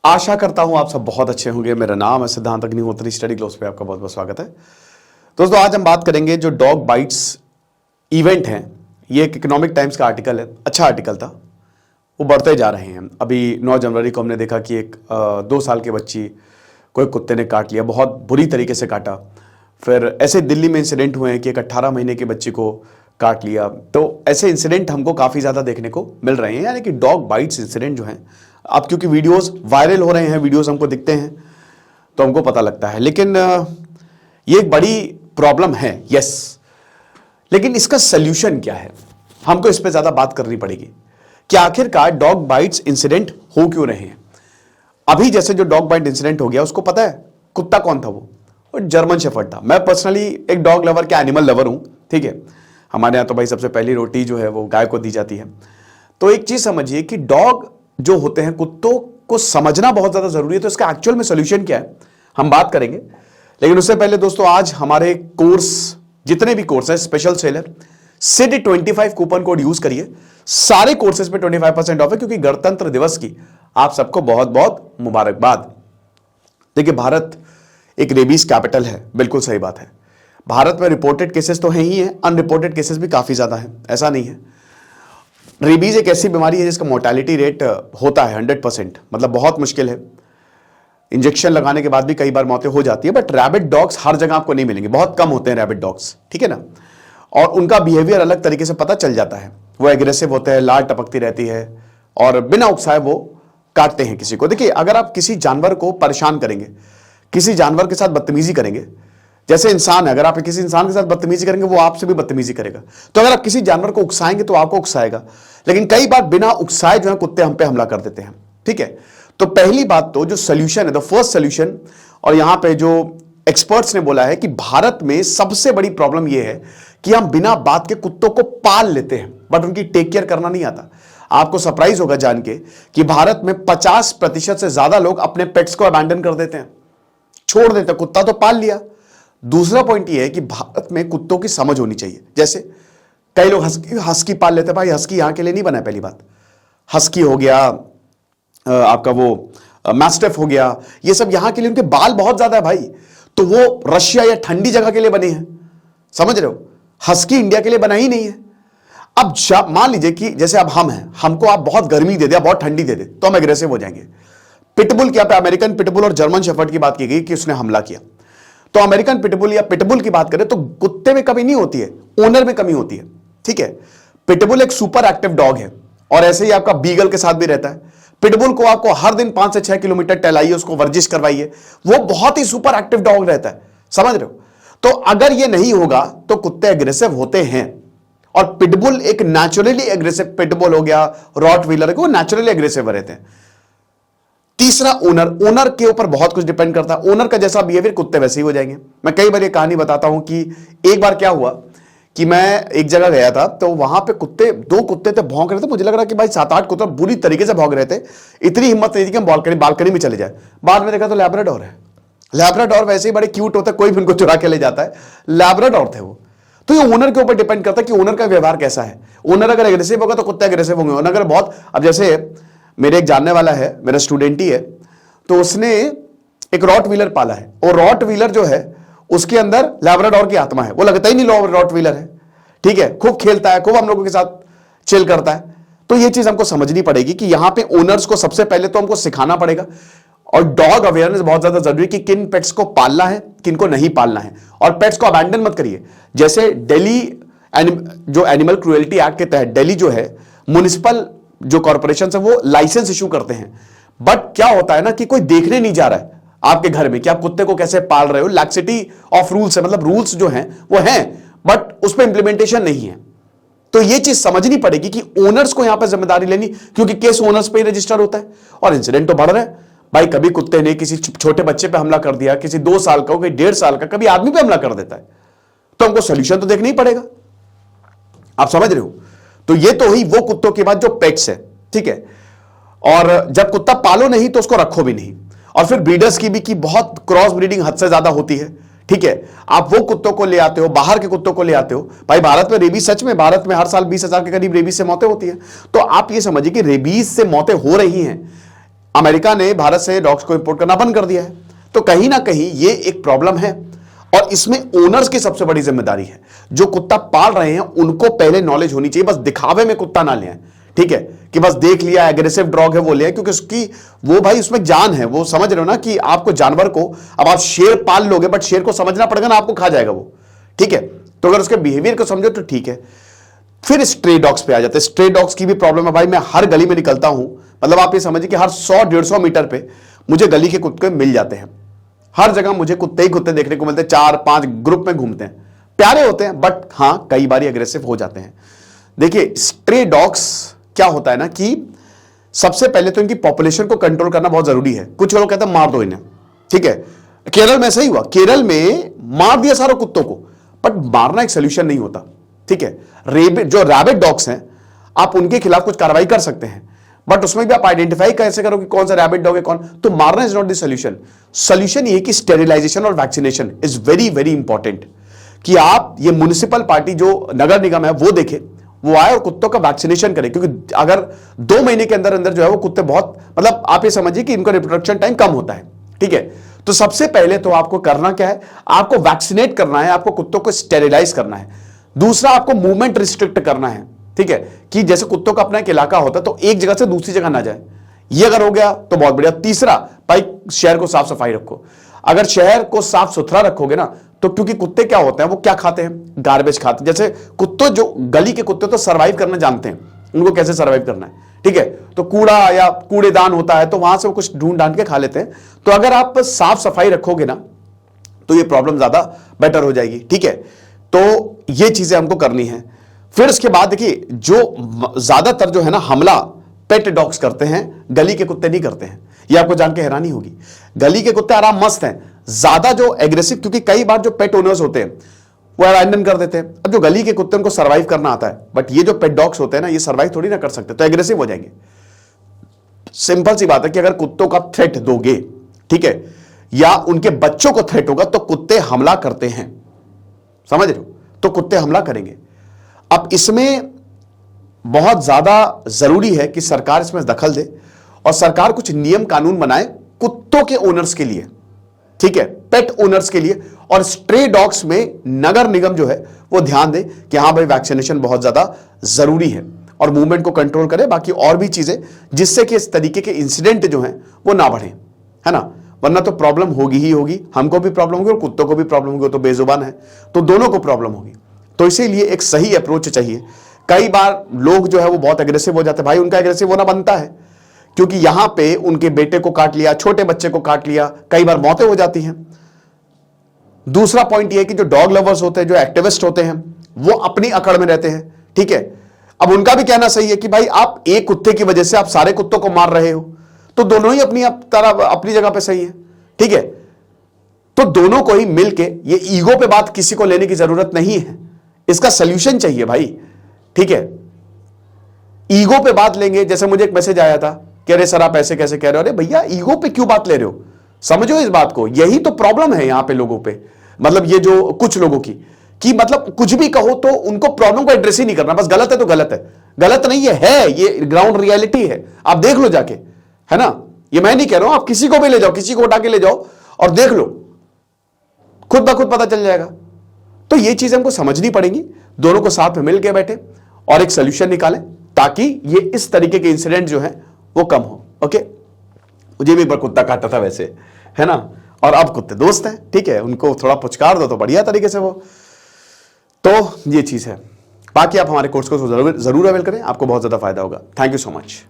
आशा करता हूं आप सब बहुत अच्छे होंगे। मेरा नाम है सिद्धांत अग्निहोत्री, स्टडी ग्लोस पे आपका बहुत बहुत स्वागत है। दोस्तों आज हम बात करेंगे जो डॉग बाइट्स इवेंट हैं। ये एक इकोनॉमिक टाइम्स का आर्टिकल है, अच्छा आर्टिकल था। वो बढ़ते जा रहे हैं। अभी 9 जनवरी को हमने देखा कि एक 2 साल की बच्ची कोई कुत्ते ने काट लिया, बहुत बुरी तरीके से काटा। फिर ऐसे दिल्ली में इंसिडेंट हुए हैं कि एक 18 महीने की बच्ची को काट लिया। तो ऐसे इंसिडेंट हमको काफ़ी ज़्यादा देखने को मिल रहे हैं, यानी कि डॉग बाइट्स इंसिडेंट जो हैं। अब क्योंकि वीडियोस वायरल हो रहे हैं, वीडियोस हमको दिखते हैं तो हमको पता लगता है। लेकिन ये एक बड़ी प्रॉब्लम है, यस। लेकिन इसका सल्यूशन क्या है, हमको इस पर ज़्यादा बात करनी पड़ेगी कि आखिरकार डॉग बाइट्स इंसिडेंट हो क्यों रहे हैं। अभी जैसे जो डॉग बाइट इंसिडेंट हो गया, उसको पता है कुत्ता कौन था? वो जर्मन शेफर्ड था। मैं पर्सनली एक डॉग लवर के एनिमल लवर हूं, ठीक है। हमारे यहाँ तो भाई सबसे पहली रोटी जो है वो गाय को दी जाती है। तो एक चीज समझिए कि डॉग जो होते हैं, कुत्तों को समझना बहुत ज्यादा जरूरी है। तो इसका एक्चुअल में सोल्यूशन क्या है हम बात करेंगे। लेकिन उससे पहले दोस्तों, आज हमारे कोर्स जितने भी कोर्स हैं, special seller Sid 25 coupon code use करिए। सारे कोर्सेज पे 25% ऑफ है, क्योंकि गणतंत्र दिवस की आप सबको बहुत बहुत मुबारकबाद। देखिए, भारत एक रेबीज कैपिटल है, बिल्कुल सही बात है। भारत में रिपोर्टेड केसेस तो हैं ही हैं, अनरिपोर्टेड केसेस भी काफी ज्यादा हैं, ऐसा नहीं है। रेबीज एक ऐसी बीमारी है जिसका मोर्टेलिटी रेट होता है 100%, मतलब बहुत मुश्किल है। इंजेक्शन लगाने के बाद भी कई बार मौतें हो जाती है। बट रैबिट डॉग्स हर जगह आपको नहीं मिलेंगे, बहुत कम होते हैं रैबिट डॉग्स, ठीक है ना। और उनका बिहेवियर अलग तरीके से पता चल जाता है। वो एग्रेसिव होते हैं, लार टपकती रहती है और बिना उकसाए वो काटते हैं किसी को। देखिए, अगर आप किसी जानवर को परेशान करेंगे, किसी जानवर के साथ बदतमीजी करेंगे, जैसे इंसान है, अगर आप किसी इंसान के साथ बदतमीजी करेंगे, वो आपसे भी बदतमीजी करेगा। तो अगर आप किसी जानवर को उकसाएंगे तो आपको उकसाएगा। लेकिन कई बार बिना उकसाए जो है कुत्ते हम पे हमला कर देते हैं, ठीक है। तो पहली बात तो जो सोल्यूशन है, द फर्स्ट सोल्यूशन, और यहां पे जो एक्सपर्ट्स ने बोला है कि भारत में सबसे बड़ी प्रॉब्लम यह है कि हम बिना बात के कुत्तों को पाल लेते हैं, बट उनकी टेक केयर करना नहीं आता। आपको सरप्राइज होगा जान के कि भारत में 50% से ज्यादा लोग अपने पेट्स को अबैंडन कर देते हैं, छोड़ देते हैं। कुत्ता तो पाल लिया। दूसरा पॉइंट यह है कि भारत में कुत्तों की समझ होनी चाहिए। जैसे कई लोग हस्की पाल लेते हैं। भाई, हस्की यहां के लिए नहीं बना है। पहली बात, हस्की हो गया, आपका वो मैस्टिफ हो गया, ये सब यहां के लिए, उनके बाल बहुत ज्यादा है भाई। तो वो रशिया या ठंडी जगह के लिए बने हैं, समझ रहे हो। हस्की इंडिया के लिए बना ही नहीं है। अब मान लीजिए कि जैसे अब हम हैं, हमको आप बहुत गर्मी दे दे, बहुत ठंडी दे दे, तो हम एग्रेसिव हो जाएंगे। पिटबुल की, अमेरिकन पिटबुल और जर्मन शेफर्ड की बात की गई कि उसने हमला किया। तो अमेरिकन पिटबुल या पिटबुल की बात करें तो कुत्ते में कमी नहीं होती है, ओनर में कमी होती है, ठीक है। पिटबुल एक सुपर एक्टिव डॉग है, और ऐसे ही आपका बीगल के साथ भी रहता है। पिटबुल को आपको हर दिन 5 से 6 किलोमीटर टहलाइए, उसको वर्जिश करवाइए, वो बहुत ही सुपर एक्टिव डॉग रहता है, समझ रहे हो। तो अगर ये नहीं होगा तो कुत्ते एग्रेसिव होते हैं। और पिटबुल एक नेचुरली एग्रेसिव, पिटबुल हो गया, रॉटवीलर, वो नेचुरली एग्रेसिव रहते हैं। तीसरा, ओनर के ऊपर बहुत कुछ डिपेंड करता है। ओनर का जैसा बिहेवियर, कुत्ते वैसे ही हो जाएंगे। मैं कई बार ये कहानी बताता हूं कि एक बार क्या हुआ कि मैं एक जगह गया था, तो वहां पे दो कुत्ते थे, भौंक रहे थे। मुझे लग रहा कि भाई 7-8 कुत्ते बुरी तरीके से भौंक रहे थे। इतनी हिम्मत नहीं थी कि हम बालकनी में चले जाए। बाद में देखा तो लैब्राडोर है। लैब्राडोर वैसे ही बड़े क्यूट होते हैं, कोई भी उनको चुरा के ले जाता है। लैब्राडोर थे वो। तो ये ओनर के ऊपर डिपेंड करता है कि ओनर का व्यवहार कैसा है। ओनर अगर एग्रेसिव होगा तो कुत्ते एग्रेसिव होंगे। ओनर अगर बहुत, अब जैसे मेरे एक जानने वाला है, मेरा स्टूडेंट ही है, तो उसने एक रॉटवीलर पाला है। और रॉटवीलर जो है उसके अंदर लैब्राडोर की आत्मा है। वो लगता ही नहीं रॉटवीलर है, ठीक है। खूब खेलता है, खूब हम लोगों के साथ चिल करता है। तो ये चीज हमको समझनी पड़ेगी कि यहां पे ओनर्स को सबसे पहले तो हमको सिखाना पड़ेगा। और डॉग अवेयरनेस बहुत ज्यादा जरूरी है कि किन पेट्स को पालना है, किन को नहीं पालना है। और पेट्स को अबैंडन मत करिए। जैसे दिल्ली जो एनिमल क्रूएल्टी एक्ट के तहत दिल्ली जो है, म्युनिसिपल जो कॉर्पोरेशन है वो लाइसेंस इशू करते हैं। बट क्या होता है ना कि कोई देखने नहीं जा रहा है आपके घर में कि आप कुत्ते को कैसे पाल रहे हो। लैक्सिटी ऑफ रूल्स है, मतलब रूल्स जो हैं वो हैं, बट उस पर इंप्लीमेंटेशन नहीं है। तो ये चीज समझनी पड़ेगी कि ओनर्स को यहां पर जिम्मेदारी लेनी, क्योंकि केस ओनर्स पे ही रजिस्टर होता है। और इंसिडेंट तो बढ़ रहा है भाई। कभी कुत्ते ने किसी छोटे बच्चे पे हमला कर दिया, किसी 2 साल का, कोई 1.5 साल का, कभी आदमी पे हमला कर देता है। तो हमको सोल्यूशन तो देखना ही पड़ेगा, आप समझ रहे हो। तो ये तो ही वो कुत्तों के बाद जो पेट्स है, ठीक है। और जब कुत्ता पालो नहीं तो उसको रखो भी नहीं। और फिर ब्रीडर्स की भी की बहुत क्रॉस ब्रीडिंग हद से ज्यादा होती है, ठीक है। आप वो कुत्तों को ले आते हो, बाहर के कुत्तों को ले आते हो। भाई, भारत में रेबीज, सच में भारत में हर साल 20,000 के करीब रेबीज से मौतें होती हैं। तो आप ये समझिए कि रेबीज से मौतें हो रही हैं। अमेरिका ने भारत से डॉग्स को इंपोर्ट करना बंद कर दिया है। तो कहीं ना कहीं ये एक प्रॉब्लम है और इसमें ओनर्स की सबसे बड़ी जिम्मेदारी है। जो कुत्ता पाल रहे हैं उनको पहले नॉलेज होनी चाहिए, बस दिखावे में कुत्ता ना ले आए, ठीक है, कि बस देख लिया एग्रेसिव डॉग है वो ले आए, क्योंकि उसकी वो भाई उसमें जान है। वो समझ रहे हो ना कि आपको जानवर को, अब आप शेर पाल लोगे बट शेर को समझना पड़ेगा ना, आपको खा जाएगा वो, ठीक है। तो अगर उसके बिहेवियर को समझो तो ठीक है। फिर स्ट्रे डॉग्स पे आ जाते हैं। स्ट्रे डॉग्स की भी प्रॉब्लम है भाई। मैं हर गली में निकलता हूं, मतलब आप ये समझिए कि हर 100-150 मीटर पे मुझे गली के कुत्ते मिल जाते हैं। हर जगह मुझे कुत्ते ही कुत्ते देखने को मिलते हैं, 4-5 ग्रुप में घूमते हैं, प्यारे होते हैं बट हां कई बार एग्रेसिव हो जाते हैं। देखिए स्ट्रे डॉग्स क्या होता है ना कि सबसे पहले तो इनकी पॉपुलेशन को कंट्रोल करना बहुत जरूरी है। कुछ लोग कहते हैं मार दो इन्हें, ठीक है। केरल में ऐसा ही हुआ, केरल में मार दिया सारे कुत्तों को, बट मारना एक सोल्यूशन नहीं होता, ठीक है। जो रैबिट डॉग्स हैं आप उनके खिलाफ कुछ कार्रवाई कर सकते हैं, बट उसमें भी आप आइडेंटिफाई कैसे करो कि कौन सा रैबिट डॉग है कौन, तो मारना is not the solution. Solution ये कि स्टेरिलाइजेशन और vaccination is very very important. कि आप ये म्युनिसिपल पार्टी जो नगर निगम है वो देखे, वो आए और कुत्तों का वैक्सीनेशन करे, क्योंकि अगर 2 महीने के अंदर अंदर जो है वो कुत्ते बहुत, मतलब आप ये समझिए कि इनका रिप्रोडक्शन टाइम कम होता है, ठीक है। तो सबसे पहले तो आपको करना क्या है, आपको वैक्सीनेट करना है, आपको कुत्तों को स्टेरिलाइज करना है। दूसरा आपको मूवमेंट रिस्ट्रिक्ट करना है, ठीक है, कि जैसे कुत्तों का अपना एक इलाका होता है तो एक जगह से दूसरी जगह ना जाए, ये अगर हो गया तो बहुत बढ़िया। तीसरा भाई शहर को साफ सफाई रखो। अगर शहर को साफ सुथरा रखोगे ना तो, क्योंकि कुत्ते क्या होते हैं, वो क्या खाते हैं, गार्बेज खाते हैं। जैसे कुत्ते, जो गली के कुत्ते तो सर्वाइव करना जानते हैं, उनको कैसे सर्वाइव करना है, ठीक है। तो कूड़ा या कूड़ेदान होता है तो वहां से वो कुछ ढूंढ ढांड के खा लेते हैं। तो अगर आप साफ सफाई रखोगे ना तो ये प्रॉब्लम ज्यादा बेटर हो जाएगी, ठीक है। तो ये चीजें हमको करनी है। फिर उसके बाद देखिए जो ज्यादातर जो है ना हमला पेट डॉग्स करते हैं, गली के कुत्ते नहीं करते हैं। ये आपको जान के हैरानी होगी, गली के कुत्ते आराम मस्त हैं। ज्यादा जो एग्रेसिव, क्योंकि कई बार जो पेट ओनर्स होते हैं वो अबैंडन कर देते हैं। अब जो गली के कुत्ते उनको सर्वाइव करना आता है, बट ये जो पेट डॉग्स होते हैं ना ये सर्वाइव थोड़ी ना कर सकते, तो एग्रेसिव हो जाएंगे। सिंपल सी बात है कि अगर कुत्तों का थ्रेट दोगे, ठीक है, या उनके बच्चों को थ्रेट होगा तो कुत्ते हमला करते हैं, समझ रहे हो, तो कुत्ते हमला करेंगे। अब इसमें बहुत ज्यादा जरूरी है कि सरकार इसमें दखल दे और सरकार कुछ नियम कानून बनाए कुत्तों के ओनर्स के लिए, ठीक है, पेट ओनर्स के लिए। और स्ट्रे डॉग्स में नगर निगम जो है वो ध्यान दे कि हां भाई वैक्सीनेशन बहुत ज्यादा जरूरी है और मूवमेंट को कंट्रोल करे, बाकी और भी चीजें जिससे कि इस तरीके के इंसिडेंट जो हैं वो ना बढ़े, है ना। वरना तो प्रॉब्लम होगी ही होगी, हमको भी प्रॉब्लम होगी और कुत्तों को भी प्रॉब्लम होगी, तो बेजुबान है तो दोनों को प्रॉब्लम होगी। तो इसीलिए एक सही अप्रोच चाहिए। कई बार लोग जो है वो बहुत एग्रेसिव हो जाते हैं, भाई उनका एग्रेसिव होना बनता है, क्योंकि यहां पे उनके बेटे को काट लिया, छोटे बच्चे को काट लिया, कई बार मौतें हो जाती हैं। दूसरा पॉइंट ये है कि जो डॉग लवर्स होते हैं, जो एक्टिविस्ट होते हैं, वो अपनी अकड़ में रहते हैं, ठीक है। अब उनका भी कहना सही है कि भाई आप एक कुत्ते की वजह से आप सारे कुत्तों को मार रहे हो, तो दोनों ही अपनी जगह पे सही है, ठीक है। तो दोनों को ही मिलके, ये ईगो पे बात किसी को लेने की जरूरत नहीं है, इसका सोल्यूशन चाहिए भाई, ठीक है। ईगो पे बात लेंगे, जैसे मुझे एक मैसेज आया था कि अरे सर आप ऐसे कैसे कह रहे हो, अरे भैया ईगो पे क्यों बात ले रहे हो, समझो इस बात को। यही तो प्रॉब्लम है यहां पे लोगों पे, मतलब ये जो कुछ लोगों की, कि मतलब कुछ भी कहो तो उनको प्रॉब्लम को एड्रेस ही नहीं करना, बस गलत है तो गलत है, गलत नहीं है, ये ग्राउंड रियलिटी है, आप देख लो जाके, है ना। ये मैं नहीं कह रहा हूं, आप किसी को भी ले जाओ, किसी को उठा के ले जाओ और देख लो, खुद ब खुद पता चल जाएगा। तो ये चीजें हमको समझनी पड़ेंगी, दोनों को साथ में मिल के बैठे और एक सोल्यूशन निकालें, ताकि ये इस तरीके के इंसिडेंट जो है वो कम हो। ओके, मुझे भी एक बार कुत्ता काटा था वैसे, है ना, और अब कुत्ते दोस्त हैं, ठीक है, उनको थोड़ा पुचकार दो तो बढ़िया तरीके से वो, तो ये चीज है। बाकी आप हमारे कोर्स को जरूर अवेल करें, आपको बहुत ज्यादा फायदा होगा। Thank you so much.